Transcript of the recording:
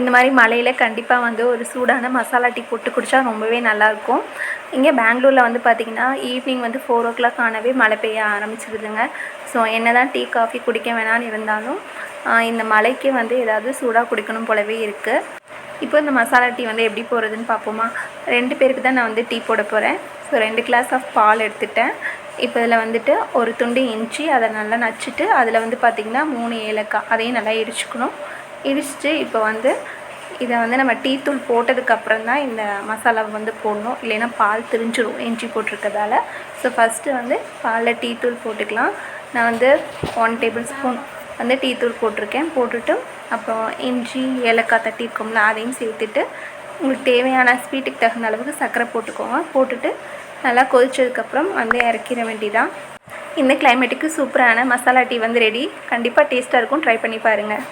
இந்த மாதிரி மழையில் கண்டிப்பாக வந்து ஒரு சூடான மசாலா டீ போட்டு குடித்தா ரொம்பவே நல்லாயிருக்கும். இங்கே பெங்களூரில் வந்து பார்த்திங்கன்னா ஈவினிங் வந்து 4 o'clock ஆனவே மழை பெய்ய ஆரம்பிச்சிடுதுங்க. ஸோ என்ன தான் டீ காஃபி குடிக்க வேணான்னு இருந்தாலும் இந்த மழைக்கு வந்து ஏதாவது சூடாக குடிக்கணும் போலவே இருக்குது. இப்போ இந்த மசாலா டீ வந்து எப்படி போடுறதுன்னு பார்ப்போமா. 2 பேருக்கு தான் நான் வந்து டீ போட போகிறேன். ஸோ 2 கிளாஸ் ஆஃப் பால் எடுத்துட்டேன். இப்போ இதில் வந்துட்டு ஒரு துண்டு இஞ்சி அதை நல்லா நச்சுட்டு அதில் வந்து பார்த்திங்கன்னா 3 ஏலக்காய் அதையும் நல்லா இடிச்சுக்கணும். இடிச்சிட்டு இப்போ வந்து இதை வந்து நம்ம டீ தூள் போட்டதுக்கப்புறம் தான் இந்த மசாலாவை வந்து போடணும், இல்லைன்னா பால் திரிஞ்சிடும் இஞ்சி போட்டிருக்கதால. ஸோ ஃபஸ்ட்டு வந்து பாலில் டீ தூள் போட்டுக்கலாம். நான் வந்து 1 tablespoon வந்து டீ தூள் போட்டிருக்கேன். போட்டுட்டு அப்புறம் இஞ்சி ஏலக்காய் தட்டியிருக்கோம்ல அதையும் சேர்த்துட்டு உங்களுக்கு தேவையான ஸ்வீட்டுக்கு தகுந்த அளவுக்கு சர்க்கரை போட்டுக்கோங்க. போட்டுட்டு நல்லா கொதிச்சதுக்கப்புறம் வந்து இறக்கிற வேண்டியதான். இந்த கிளைமேட்டுக்கு சூப்பரான மசாலா டீ வந்து ரெடி. கண்டிப்பாக டேஸ்ட்டாக இருக்கும், ட்ரை பண்ணி பாருங்கள்.